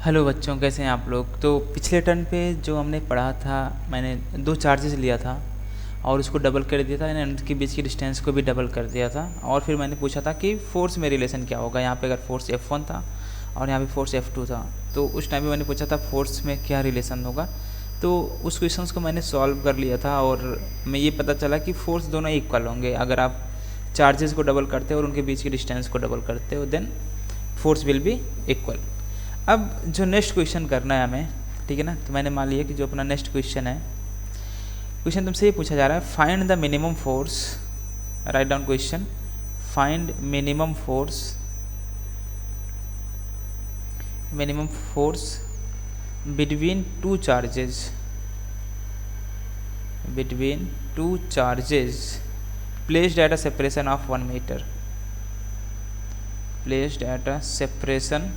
Hello बच्चों, कैसे हैं आप लोग। तो पिछले टर्न पे जो हमने पढ़ा था, मैंने दो चार्जेस लिया था और उसको डबल कर दिया था, यानी उनके बीच की डिस्टेंस को भी डबल कर दिया था। और फिर मैंने पूछा था कि फोर्स में रिलेशन क्या होगा। यहाँ पे अगर फोर्स F1 था और यहाँ पे फोर्स F2 था, तो उस टाइम पे मैंने पूछा था फोर्स में क्या रिलेशन होगा। तो उस क्वेश्चंस को मैंने सॉल्व कर लिया था और मैं ये पता चला कि फोर्स दोनों इक्वल होंगे। अगर आप चार्जेस को डबल करते हो और उनके बीच की डिस्टेंस को डबल करते हो, then force will be equal. अब जो नेक्स्ट क्वेश्चन करना है हमें, ठीक है ना। तो मैंने मान लिया कि जो अपना नेक्स्ट क्वेश्चन है, क्वेश्चन तुमसे ये पूछा जा रहा है, find the minimum force. Write down question, find minimum force between two charges placed at a separation of 1 metre. Placed at a separation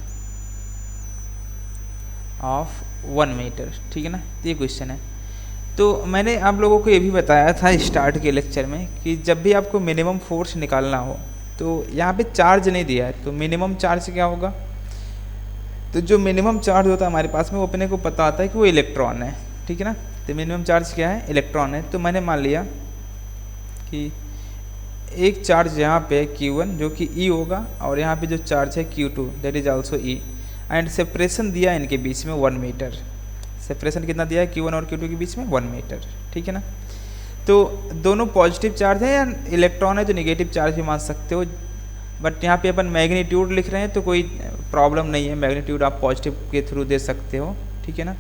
of 1 metre, ठीक है ना। ये क्वेश्चन है। तो मैंने आप लोगों को ये भी बताया था स्टार्ट के लेक्चर में कि जब भी आपको मिनिमम फोर्स निकालना हो तो यहाँ पे चार्ज नहीं दिया है, तो मिनिमम चार्ज क्या होगा। तो जो मिनिमम चार्ज होता है हमारे पास में, वो अपने को पता आता है कि वो इलेक्ट्रॉन है, ठीक है ना। तो मिनिमम चार्ज क्या है, इलेक्ट्रॉन है। तो मैंने मान लिया कि एक चार्ज यहाँ पे Q1 जो कि E होगा, और यहाँ पे जो चार्ज है Q2 that is also E, and separation दिया है इनके बीच में 1 मीटर। सेपरेशन कितना दिया है Q1 और Q2 के बीच में, 1 मीटर, ठीक है ना। तो दोनों पॉजिटिव चार्ज है या इलेक्ट्रॉन है, तो निगेटिव चार्ज भी मान सकते हो। बट यहाँ पे अपन मैग्नीट्यूड लिख रहे हैं तो कोई प्रॉब्लम नहीं है, मैग्नीट्यूड आप पॉजिटिव के थ्रू दे सकते हो, ठीक है ना।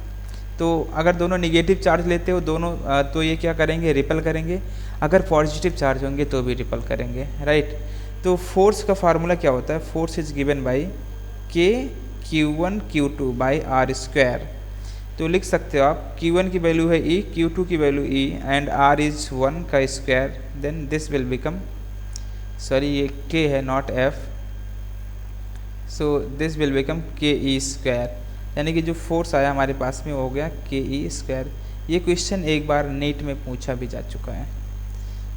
तो अगर दोनों निगेटिव चार्ज लेते हो दोनों, तो ये क्या करेंगे, रिपल करेंगे। अगर पॉजिटिव चार्ज होंगे तो भी रिपल करेंगे, राइट। तो फोर्स का फार्मूला क्या होता है, फोर्स इज गिवन बाई के Q1 Q2 by R square. तो लिख सकते हो आप, Q1 की वैल्यू है E, Q2 की value E and R is 1 का square, then this will become, sorry ये K है not F, so this will become KE square. यानी कि जो फोर्स आया हमारे पास में हो गया KE स्क्वायर। ये क्वेश्चन एक बार नीट में पूछा भी जा चुका है,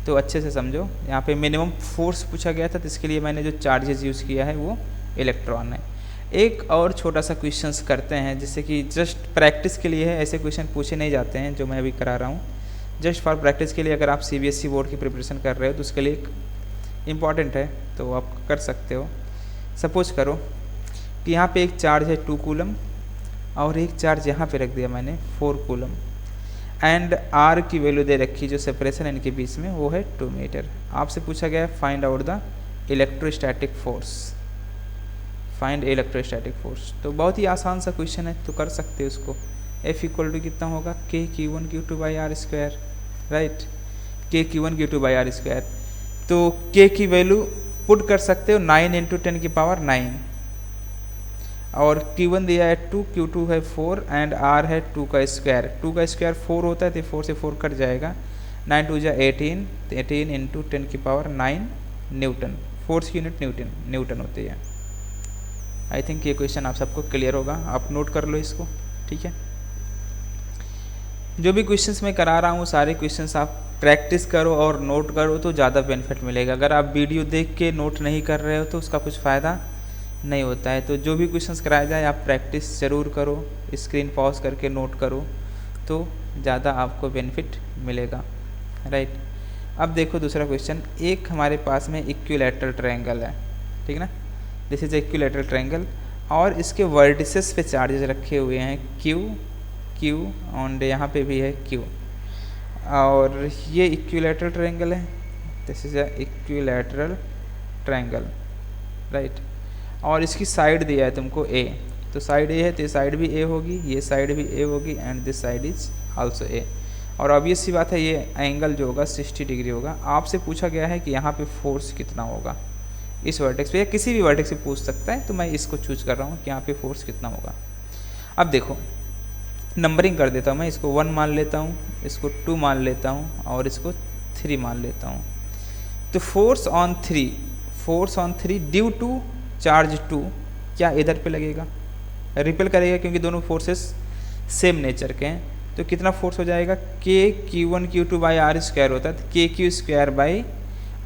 तो अच्छे से समझो। यहाँ पे मिनिमम फोर्स पूछा गया था, तो इसके लिए मैंने जो चार्जेस यूज़ किया है वो इलेक्ट्रॉन है। एक और छोटा सा क्वेश्चंस करते हैं, जिससे कि जस्ट प्रैक्टिस के लिए है, ऐसे क्वेश्चन पूछे नहीं जाते हैं जो मैं अभी करा रहा हूँ, जस्ट फॉर प्रैक्टिस के लिए। अगर आप CBSE बोर्ड की प्रिपरेशन कर रहे हो तो उसके लिए एक इम्पॉर्टेंट है, तो आप कर सकते हो। सपोज करो कि यहाँ पे एक चार्ज है 2 कूलम और एक चार्ज यहाँ पे रख दिया मैंने 4 कूलम, एंड R की वैल्यू दे रखी, जो सेपरेशन है इनके बीच में वो है 2 मीटर। आपसे पूछा गया है find out the electrostatic force, find electrostatic force. तो बहुत ही आसान सा क्वेश्चन है, तो कर सकते हो उसको। F इक्वल टू कितना होगा, K Q1 Q2 by R square, right. K Q1 Q2 by R square. तो K की वैल्यू पुट कर सकते हो 9 इंटू 10 की पावर 9, और Q1 दिया है 2, Q2 है 4 एंड R है 2 का स्क्वायर। 2 का स्क्वायर 4 होता है, तो 4 से 4 कट जाएगा, 9 2 जा 18, 18 इंटू 10 की पावर 9 न्यूटन। फोर्स की यूनिट न्यूटन होती है। आई थिंक ये क्वेश्चन आप सबको क्लियर होगा, आप नोट कर लो इसको, ठीक है। जो भी क्वेश्चंस मैं करा रहा हूँ सारे क्वेश्चंस आप प्रैक्टिस करो और नोट करो तो ज़्यादा बेनिफिट मिलेगा। अगर आप वीडियो देख के नोट नहीं कर रहे हो तो उसका कुछ फ़ायदा नहीं होता है। तो जो भी क्वेश्चंस कराया जाए आप प्रैक्टिस ज़रूर करो, स्क्रीन पॉज करके नोट करो, तो ज़्यादा आपको बेनिफिट मिलेगा, राइट। अब देखो दूसरा क्वेश्चन, एक हमारे पास में इक्विलैटरल ट्रायंगल है, ठीक है ना। दिस इज इक्विलैटरल ट्रायंगल, और इसके वर्टिसेस पे चार्जेस रखे हुए हैं Q और यहाँ पे भी है Q, और ये इक्विलैटरल ट्रायंगल है। This is a equilateral triangle, right. और इसकी साइड दिया है तुमको A, तो साइड A है तो ये साइड भी A होगी, ये साइड भी A होगी, and this side is also A। और ऑब्वियस सी बात है ये एंगल जो होगा 60 डिग्री होगा। आपसे पूछा गया है कि यहाँ पे फोर्स कितना होगा इस वर्टेक्स पे, या किसी भी वर्टेक्स पे पूछ सकता है, तो मैं इसको चूज कर रहा हूँ कि यहाँ पे फोर्स कितना होगा। अब देखो नंबरिंग कर देता हूँ मैं, इसको 1 मान लेता हूँ, इसको 2 मान लेता हूँ, और इसको 3 मान लेता हूँ। तो force on 3 due to charge 2 क्या इधर पे लगेगा, रिपेल करेगा, क्योंकि दोनों फोर्सेस सेम नेचर के हैं। तो कितना फोर्स हो जाएगा, K Q1 Q2 by R square होता है, तो KQ square by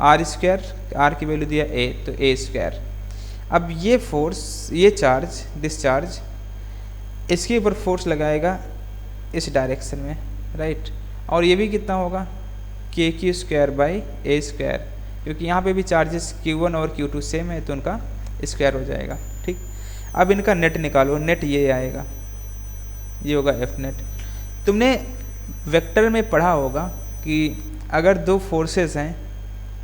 R square, R की वैल्यू दिया A, तो A स्क्वायर। अब ये फोर्स, ये चार्ज, दिस चार्ज इसके ऊपर फोर्स लगाएगा इस डायरेक्शन में, राइट। और ये भी कितना होगा, के Q square by A square, क्योंकि यहाँ पे भी चार्जेस Q1 और Q2 सेम है तो उनका स्क्वायर हो जाएगा, ठीक। अब इनका नेट निकालो, नेट ये आएगा, ये होगा एफ नेट। तुमने वेक्टर में पढ़ा होगा कि अगर दो फोर्सेस हैं,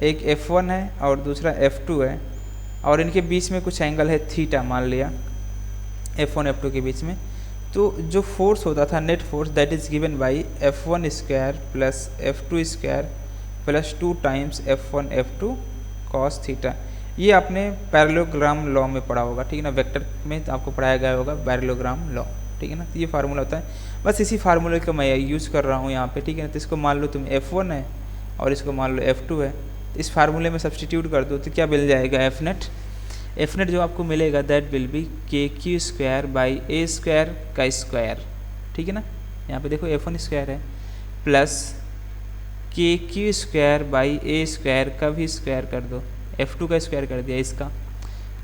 एक F1 है और दूसरा F2 है, और इनके बीच में कुछ एंगल है थीटा, मान लिया F1 F2 के बीच में, तो जो फोर्स होता था net force that is given by F1 square plus F2 square plus 2 times F1 F2 cos theta. ये आपने पैरेललोग्राम लॉ में पढ़ा होगा, ठीक है ना, वेक्टर में तो आपको पढ़ाया गया होगा पैरेललोग्राम लॉ, ठीक है ना। तो ये फार्मूला होता है, बस इसी फार्मूले को मैं यूज़ कर रहा हूँ यहाँ पे, ठीक है ना। तो इसको मान लो तुम F1 है और इसको मान लो F2 है, तो इस फार्मूले में सब्सटीट्यूट कर दो तो क्या मिल जाएगा, एफ नेट जो आपको मिलेगा दैट विल बी के Q square by A square का स्क्वायर, ठीक है ना। यहाँ पे देखो F1 स्क्वायर है plus K Q square by A square का भी स्क्वायर कर दो, F2 का स्क्वायर कर दिया इसका,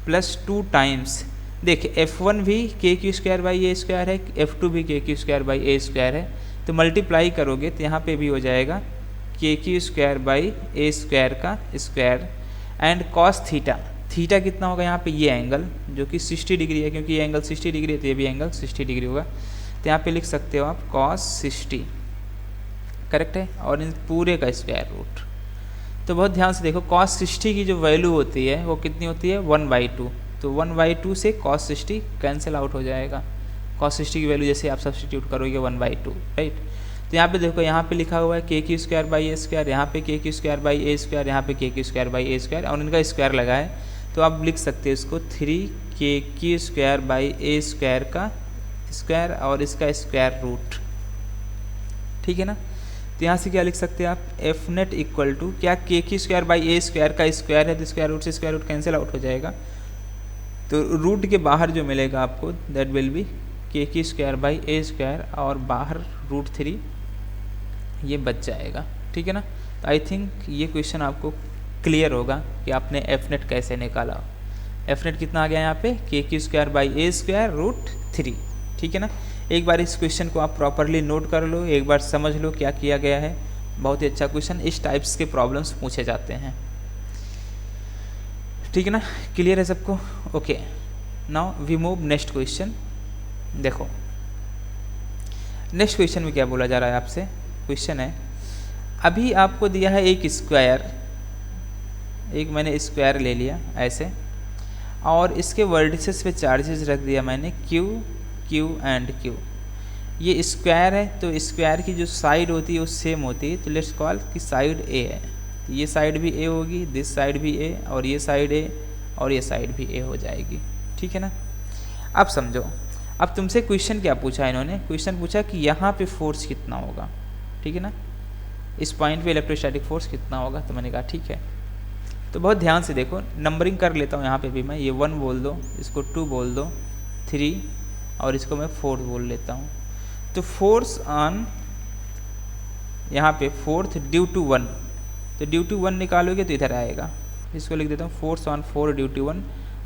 प्लस 2 टाइम्स, देखिए F1 भी के Q square by A square है, F2 भी के Q square by A square है, तो मल्टीप्लाई करोगे तो यहाँ पे भी हो जाएगा k Q square by A square का square and cos theta. Theta कितना होगा यहाँ पे, ये एंगल जो कि 60 डिग्री है, क्योंकि ये एंगल 60 डिग्री है तो ये भी एंगल 60 डिग्री होगा, तो यहाँ पे लिख सकते हो आप कॉस 60, करेक्ट है, और इन पूरे का स्क्वायर रूट। तो बहुत ध्यान से देखो, कॉस 60 की जो वैल्यू होती है वो कितनी होती है, 1/2, तो 1/2 से कॉस 60 कैंसिल आउट हो जाएगा। कॉस 60 की वैल्यू जैसे आप सब्सटीट्यूट करोगे 1/2, राइट। तो यहाँ पे देखो, यहाँ पे लिखा हुआ है के Q square by A square, यहाँ पे के Q square by A square, यहाँ पे के Q square by A square, और इनका स्क्वायर लगा है, तो आप लिख सकते हो इसको 3 के Q square by A square का स्क्वायर और इसका स्क्वायर रूट, ठीक है ना। तो यहाँ से क्या लिख सकते हैं आप, एफ नेट इक्वल टू क्या, के Q square by A square का स्क्वायर है तो स्क्वायर रूट से स्क्वायर रूट कैंसिल आउट हो जाएगा, तो रूट के बाहर जो मिलेगा आपको दैट विल बी के Q square by A square और बाहर √3 ये बच जाएगा, ठीक है ना। तो आई थिंक ये क्वेश्चन आपको क्लियर होगा कि आपने एफ नेट कैसे निकाला। एफ नेट कितना आ गया यहाँ पे, के Q square by A square √3, ठीक है ना। एक बार इस क्वेश्चन को आप प्रॉपरली नोट कर लो, एक बार समझ लो क्या किया गया है, बहुत ही अच्छा क्वेश्चन, इस टाइप्स के प्रॉब्लम्स पूछे जाते हैं, ठीक है ना। क्लियर है सबको, okay. Now we move next question. देखो नेक्स्ट क्वेश्चन में क्या बोला जा रहा है आपसे, क्वेश्चन है अभी आपको दिया है एक स्क्वायर, एक मैंने स्क्वायर ले लिया ऐसे, और इसके वर्टिसेस पे चार्जेस रख दिया मैंने Q Q एंड Q। ये स्क्वायर है तो स्क्वायर की जो साइड होती है वो सेम होती है, तो लेट्स कॉल कि साइड A है, तो ये साइड भी A होगी, दिस साइड भी A, और ये साइड A और ये साइड भी A हो जाएगी, ठीक है ना। अब समझो, अब तुमसे क्वेश्चन क्या पूछा इन्होंने, क्वेश्चन पूछा कि यहाँ पे फोर्स कितना होगा, ठीक है ना, इस पॉइंट पे इलेक्ट्रोस्टैटिक फोर्स कितना होगा, तो मैंने कहा ठीक है। तो बहुत ध्यान से देखो, नंबरिंग कर लेता हूँ यहाँ पे भी मैं, ये 1 बोल दो, इसको 2 बोल दो, 3 और इसको मैं 4 बोल लेता हूँ। तो फोर्स ऑन यहाँ पे फोर्थ ड्यू टू 1, तो ड्यू टू 1 निकालोगे तो इधर आएगा, इसको लिख देता हूँ फोर्स ऑन 4 ड्यू टू 1,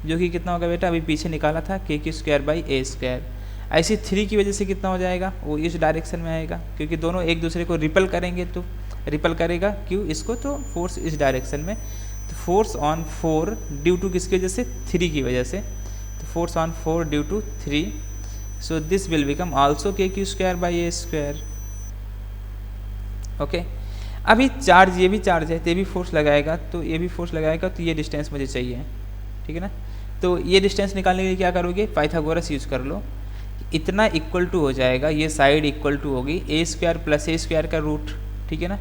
जो कि कितना होगा बेटा, अभी पीछे निकाला था के Q square by A square. ऐसे 3 की वजह से कितना हो जाएगा, वो इस डायरेक्शन में आएगा, क्योंकि दोनों एक दूसरे को रिपल करेंगे तो रिपल करेगा क्यों इसको, तो फोर्स इस डायरेक्शन में, तो फोर्स ऑन 4 ड्यू टू किसकी वजह से, 3 की वजह से, तो force on 4 due to 3, so this will become also k Q square by A square, okay. अभी चार्ज, ये भी चार्ज है तो ये भी फोर्स लगाएगा, तो ये भी फोर्स लगाएगा, तो ये डिस्टेंस मुझे चाहिए, ठीक है ना। तो ये डिस्टेंस निकालने के लिए क्या करोगे, पाइथागोरस यूज कर लो, इतना इक्वल टू हो जाएगा, ये साइड इक्वल टू होगी ए स्क्वायर प्लस ए स्क्वायर का रूट, ठीक है ना।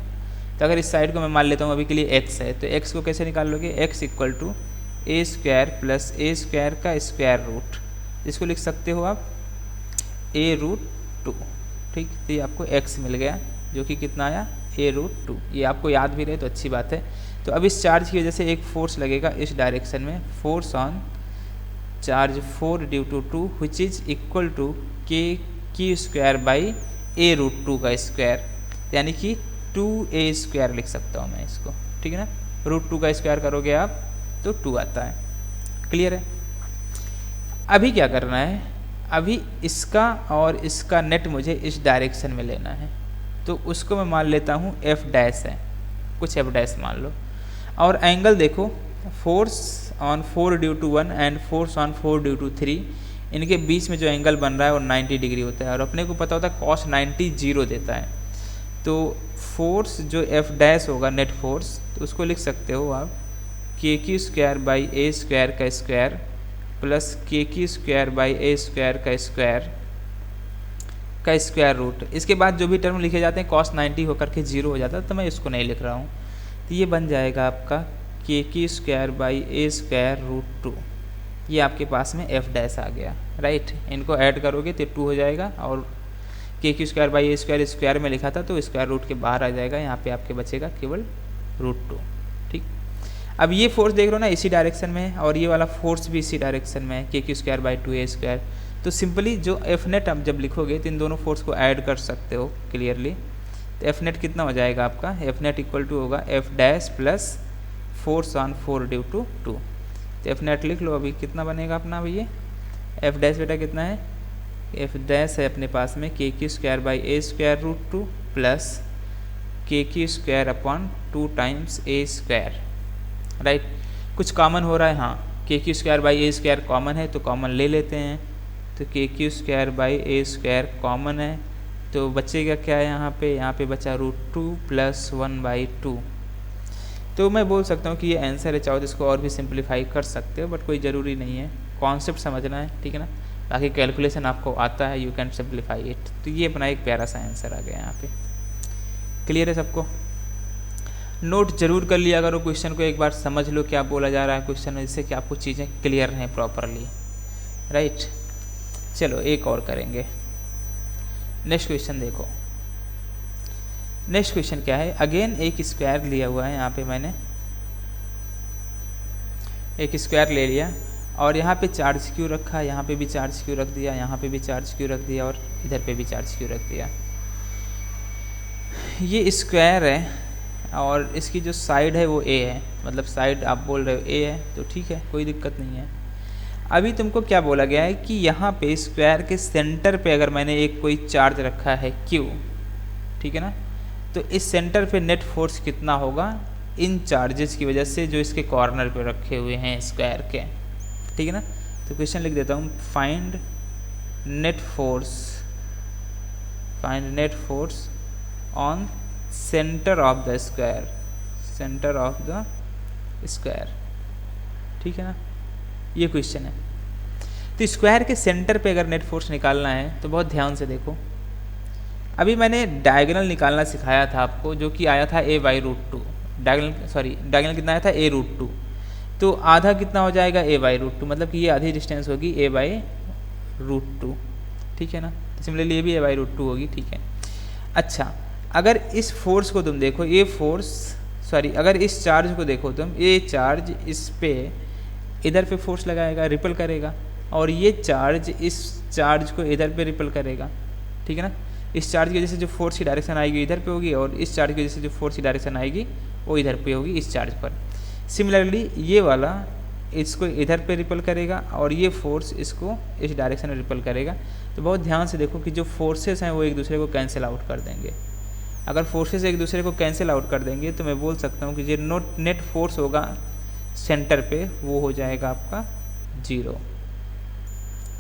तो अगर इस साइड को मैं मान लेता हूँ अभी के लिए x है, तो x को कैसे निकाल लोगे, x equal to A square plus A square का स्क्वायर रूट, इसको लिख सकते हो आप a√2, ठीक। तो ये आपको x मिल गया, जो कि कितना आया, a√2, ये आपको याद भी रहे तो अच्छी बात है। तो अब इस चार्ज की वजह से एक फोर्स लगेगा इस डायरेक्शन में, force on charge 4 due to 2 which is equal to K Q square by a√2 का स्क्वायर, यानी कि 2a स्क्वायर लिख सकता हूँ मैं इसको, ठीक है ना। √2 का स्क्वायर करोगे आप तो 2 आता है, क्लियर है। अभी क्या करना है, अभी इसका और इसका नेट मुझे इस डायरेक्शन में लेना है, तो उसको मैं मान लेता हूँ एफ डैश है, कुछ एफ डैश मान लो। और एंगल देखो, force on 4 due to 1 and force on 4 due to 3, इनके बीच में जो एंगल बन रहा है वो 90 डिग्री होता है, और अपने को पता होता है कॉस 90 जीरो देता है। तो फोर्स जो एफ डैश होगा नेट फोर्स, तो उसको लिख सकते हो आप के Q square by A square का square plus K Q square by A square का स्क्वायर रूट। इसके बाद जो भी टर्म लिखे जाते हैं कॉस 90 होकर के जीरो हो जाता है, तो मैं इसको नहीं लिख रहा हूँ। तो ये बन जाएगा आपका K Q square by A square root 2। ये आपके पास में एफ डैश आ गया, राइट। इनको ऐड करोगे तो 2 हो जाएगा, और के Q square by A square square में लिखा था तो स्क्वायर रूट के बाहर आ जाएगा, यहाँ पे आपके बचेगा केवल रूट 2, ठीक। अब ये फोर्स देख रहे हो ना इसी डायरेक्शन में है, और ये वाला फोर्स भी इसी डायरेक्शन में है, के Q square by 2 A square. तो सिंपली जो एफ नेट आप जब लिखोगे तो इन दोनों फोर्स को ऐड कर सकते हो क्लियरली। तो एफ नेट कितना हो जाएगा आपका, एफ नेट इक्वल टू होगा F dash plus force on 4 due to 2। तो एफ नेट लिख लो, अभी कितना बनेगा अपना भैया, एफ डैश बेटा कितना है, एफ डैश है अपने पास में K Q square by A square root 2 plus K Q square upon 2 times A square, right. कुछ कॉमन हो रहा है, हाँ, K Q square by A square common है तो कॉमन ले लेते हैं। तो K Q square by A square common है, तो बचेगा क्या है यहाँ पे बचा रूट 2 प्लस 1/2। तो मैं बोल सकता हूँ कि ये आंसर है, चाहो तो इसको और भी सिंप्लीफाई कर सकते हो, बट कोई ज़रूरी नहीं है, कॉन्सेप्ट समझना है, ठीक है ना। बाकी कैलकुलेशन आपको आता है, यू कैन सिंप्लीफाई इट। तो ये अपना एक प्यारा सा आंसर आ गया यहाँ पे। क्लियर है सबको? नोट जरूर कर लिया करो, क्वेश्चन को एक बार समझ लो क्या बोला जा रहा है क्वेश्चन में, जिससे कि आपको चीज़ें क्लियर रहें प्रॉपरली, राइट। चलो एक और करेंगे। नेक्स्ट क्वेश्चन देखो, नेक्स्ट क्वेश्चन क्या है, अगेन एक स्क्वायर लिया हुआ है, यहाँ पे मैंने एक स्क्वायर ले लिया, और यहाँ पे चार्ज क्यू रखा, यहाँ पे भी चार्ज क्यू रख दिया, यहाँ पे भी चार्ज क्यू रख दिया, और इधर पे भी चार्ज क्यू रख दिया। ये स्क्वायर है और इसकी जो साइड है वो ए है, मतलब साइड आप बोल रहे हो ए है, तो ठीक है, कोई दिक्कत नहीं है। अभी तुमको क्या बोला गया है कि यहाँ पे स्क्वायर के सेंटर पे अगर मैंने एक कोई चार्ज रखा है क्यू, ठीक है ना, तो इस सेंटर पे नेट फोर्स कितना होगा इन चार्जेस की वजह से जो इसके कॉर्नर पे रखे हुए हैं स्क्वायर के, ठीक है ना। तो क्वेश्चन लिख देता हूँ, find net force on centre of the square, centre of the square, ठीक है ना, ये क्वेश्चन है। तो स्क्वायर के सेंटर पे अगर नेट फोर्स निकालना है तो बहुत ध्यान से देखो। अभी मैंने डायगोनल निकालना सिखाया था आपको, जो कि आया था a/√2, डायगोनल कितना आया था a√2, तो आधा कितना हो जाएगा a/√2, मतलब कि ये आधी डिस्टेंस होगी a/√2, ठीक है ना। तो सिमिलरली ये भी a/√2 होगी, ठीक है। अच्छा, अगर इस फोर्स को तुम देखो, ये फोर्स अगर इस चार्ज को देखो तुम, ये चार्ज इस पे इधर पे फोर्स लगाएगा, रिपल करेगा, और ये चार्ज इस चार्ज को इधर पे रिपल करेगा, ठीक है ना। इस चार्ज की वजह से जो फोर्स की डायरेक्शन आएगी इधर पे होगी, और इस चार्ज की वजह से जो फोर्स की डायरेक्शन आएगी वो इधर पे होगी, इस चार्ज पर। सिमिलरली ये वाला इसको इधर पे रिपल करेगा, और ये फोर्स इसको इस डायरेक्शन में रिपल करेगा। तो बहुत ध्यान से देखो कि जो फोर्सेस हैं वो एक दूसरे को कैंसिल आउट कर देंगे। अगर फोर्सेस एक दूसरे को कैंसिल आउट कर देंगे तो मैं बोल सकता हूँ कि जो नेट फोर्स होगा सेंटर पे वो हो जाएगा आपका 0।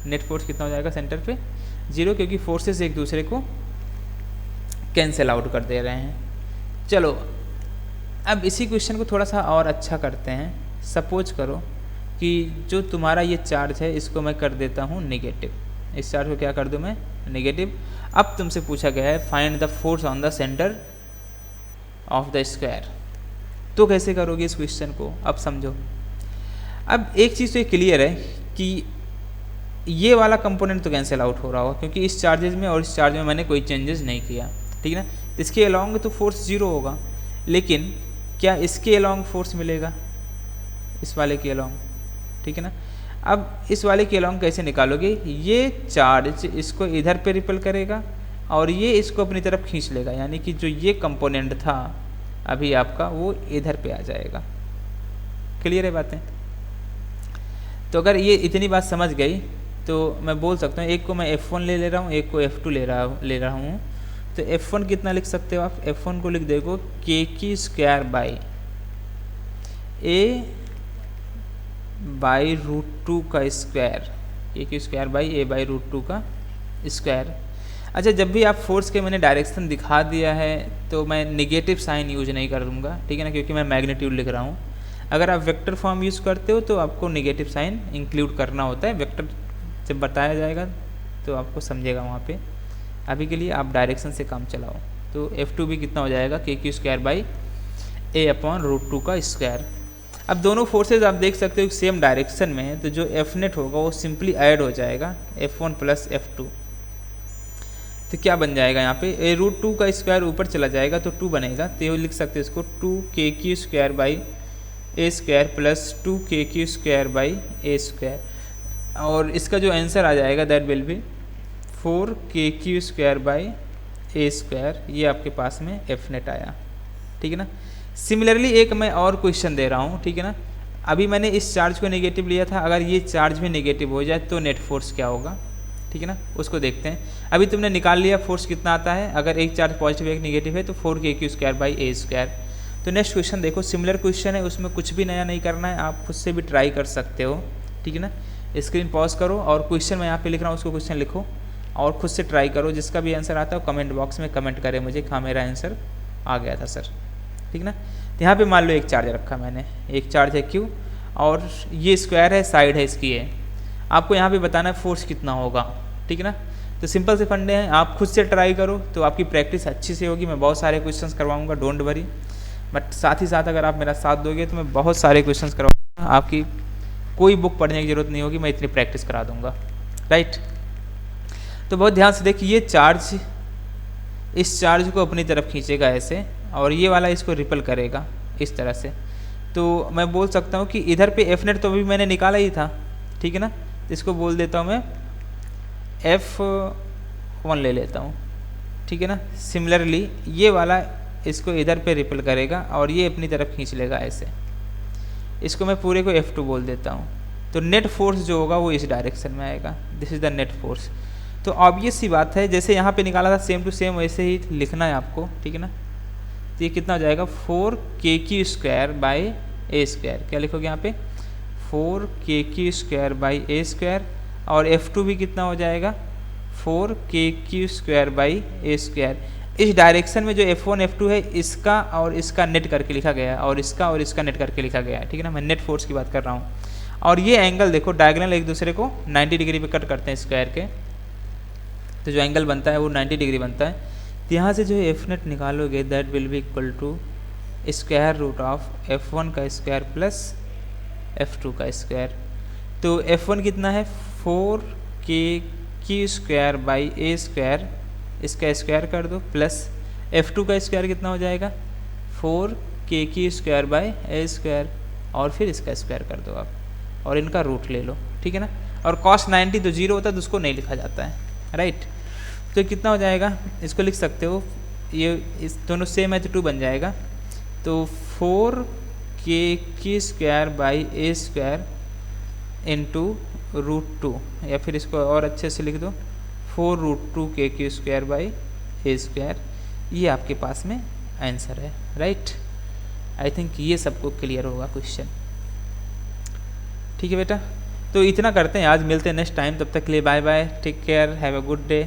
नेट फोर्स कितना हो जाएगा सेंटर पे 0, क्योंकि फोर्सेस एक दूसरे को कैंसिल आउट कर दे रहे हैं। चलो अब इसी क्वेश्चन को थोड़ा सा और अच्छा करते हैं। सपोज करो कि जो तुम्हारा ये चार्ज है इसको मैं कर देता हूँ नेगेटिव, इस चार्ज को क्या कर दूँ मैं नेगेटिव। अब तुमसे पूछा गया है find the force on the centre of the square, तो कैसे करोगे इस क्वेश्चन को, अब समझो। अब एक चीज़ तो क्लियर है कि ये वाला कंपोनेंट तो कैंसिल आउट हो रहा होगा, क्योंकि इस चार्जेस में और इस चार्ज में मैंने कोई चेंजेस नहीं किया, ठीक है ना। इसके अलोंग तो फोर्स 0 होगा, लेकिन क्या इसके अलोंग फोर्स मिलेगा, इस वाले के अलोंग, ठीक है ना। अब इस वाले के अलोंग कैसे निकालोगे, ये चार्ज इसको इधर पे रिपल करेगा और ये इसको अपनी तरफ खींच लेगा, यानी कि जो ये कंपोनेंट था अभी आपका वो इधर पे आ जाएगा। क्लियर है बातें? तो अगर ये इतनी बात समझ गई तो मैं बोल सकता हूँ एक को मैं F1 ले रहा हूँ, एक को F2 ले रहा हूँ। तो F1 कितना लिख सकते हो आप, F1 को लिख देखो के की square by A by root 2 का स्क्वायर, के की square by A by root 2 का स्क्वायर। अच्छा, जब भी आप फोर्स के मैंने डायरेक्शन दिखा दिया है तो मैं निगेटिव साइन यूज नहीं करूँगा, ठीक है ना, क्योंकि मैं मैग्नीट्यूड लिख रहा हूँ। अगर आप वेक्टर फॉर्म यूज़ करते हो तो आपको निगेटिव साइन इंक्लूड करना होता है, वेक्टर जब बताया जाएगा तो आपको समझेगा वहाँ पे। अभी के लिए आप डायरेक्शन से काम चलाओ। तो F2 भी कितना हो जाएगा, के की square by A upon root 2 का स्क्वायर। अब दोनों फोर्सेज आप देख सकते हो सेम डायरेक्शन में है, तो जो F नेट होगा वो सिंपली ऐड हो जाएगा F1 प्लस F2। तो क्या बन जाएगा यहाँ पे, ए रूट 2 का स्क्वायर ऊपर चला जाएगा तो 2 बनेगा, तो ये लिख सकते हैं इसको 2 के की square by A square plus 2 के की स्क्वायर बाई ए स्क्वायर। और इसका जो आंसर आ जाएगा दैट विल बी 4 के की स्क्वायर बाई ए स्क्वायर। ये आपके पास में एफ नेट आया, ठीक है ना। सिमिलरली एक मैं और क्वेश्चन दे रहा हूँ, ठीक है ना। अभी मैंने इस चार्ज को नेगेटिव लिया था, अगर ये चार्ज भी नेगेटिव हो जाए तो नेट फोर्स क्या होगा, ठीक है ना, उसको देखते हैं। अभी तुमने निकाल लिया फोर्स कितना आता है, अगर एक चार्ज पॉजिटिव एक नेगेटिव है तो 4 के की स्क्वायर बाई ए स्क्वायर। तो नेक्स्ट क्वेश्चन देखो, सिमिलर क्वेश्चन है, उसमें कुछ भी नया नहीं करना है, आप खुद से भी ट्राई कर सकते हो, ठीक है ना। स्क्रीन पॉज करो और क्वेश्चन मैं यहाँ पे लिख रहा हूँ उसको क्वेश्चन लिखो और खुद से ट्राई करो। जिसका भी आंसर आता है कमेंट बॉक्स में कमेंट करें मुझे, हाँ मेरा आंसर आ गया था सर, ठीक ना। तो यहाँ पे मान लो एक चार्ज रखा मैंने, एक चार्ज है Q और ये स्क्वायर है, साइड है इसकी है। आपको यहाँ पे बताना है फोर्स कितना होगा, ठीक है ना। तो सिंपल से फंडे हैं, आप खुद से ट्राई करो तो आपकी प्रैक्टिस अच्छी से होगी। मैं बहुत सारे क्वेश्चंस करवाऊंगा, डोंट वरी। बट साथ ही साथ अगर आप मेरा साथ दोगे तो मैं बहुत सारे क्वेश्चंस करवाऊंगा, आपकी कोई बुक पढ़ने की ज़रूरत नहीं होगी, मैं इतनी प्रैक्टिस करा दूंगा, राइट। तो बहुत ध्यान से देखिए, ये चार्ज इस चार्ज को अपनी तरफ खींचेगा ऐसे और ये वाला इसको रिपल करेगा इस तरह से। तो मैं बोल सकता हूँ कि इधर पे एफ नेट तो अभी मैंने निकाला ही था, ठीक है ना। इसको बोल देता हूँ मैं F1 ले लेता हूँ, ठीक है ना। सिमिलरली ये वाला इसको इधर पे रिपल करेगा और ये अपनी तरफ खींच लेगा ऐसे, इसको मैं पूरे को F2 बोल देता हूँ। तो नेट फोर्स जो होगा वो इस डायरेक्शन में आएगा, this is the net force. तो ऑब्वियस सी बात है, जैसे यहाँ पे निकाला था सेम टू सेम वैसे ही लिखना है आपको, ठीक है ना। तो ये कितना हो जाएगा 4 के की स्क्वायर बाई ए स्क्वायर। क्या लिखोगे यहाँ पे 4 के की स्क्वायर बाई ए स्क्वायर और F2 भी कितना हो जाएगा 4 के की स्क्वायर बाई ए स्क्वायर। इस डायरेक्शन में जो F1 F2 है इसका और इसका नेट करके लिखा गया है और इसका नेट करके लिखा गया है, ठीक है ना। मैं नेट फोर्स की बात कर रहा हूँ। और ये एंगल देखो डायगोनल एक दूसरे को 90 डिग्री पे कट करते हैं स्क्वायर के, तो जो एंगल बनता है वो 90 डिग्री बनता है। तो यहाँ से जो एफ नेट निकालोगे that will be equal to square root of F1 का स्क्वायर प्लस F2 का स्क्वायर। तो F1 कितना है 4 के की स्क्वायर बाई ए स्क्वायर, इसका स्क्वायर कर दो, प्लस F2 का स्क्वायर कितना हो जाएगा 4 के की स्क्वायर बाई ए स्क्वायर और फिर इसका स्क्वायर कर दो आप और इनका रूट ले लो, ठीक है ना। और cos 90 तो जीरो होता है तो उसको नहीं लिखा जाता है, राइट। तो कितना हो जाएगा, इसको लिख सकते हो, ये इस दोनों सेम है तो 2 बन जाएगा। तो 4 के की square by A square into root 2, या फिर इसको और अच्छे से लिख दो 4 रूट 2 के की स्क्वायर बाई ए स्क्वायर। ये आपके पास में आंसर है, राइट। आई थिंक ये सबको क्लियर होगा क्वेश्चन, ठीक है बेटा। तो इतना करते हैं आज, मिलते हैं नेक्स्ट टाइम, तब तक के लिए bye bye, take care, have a good day.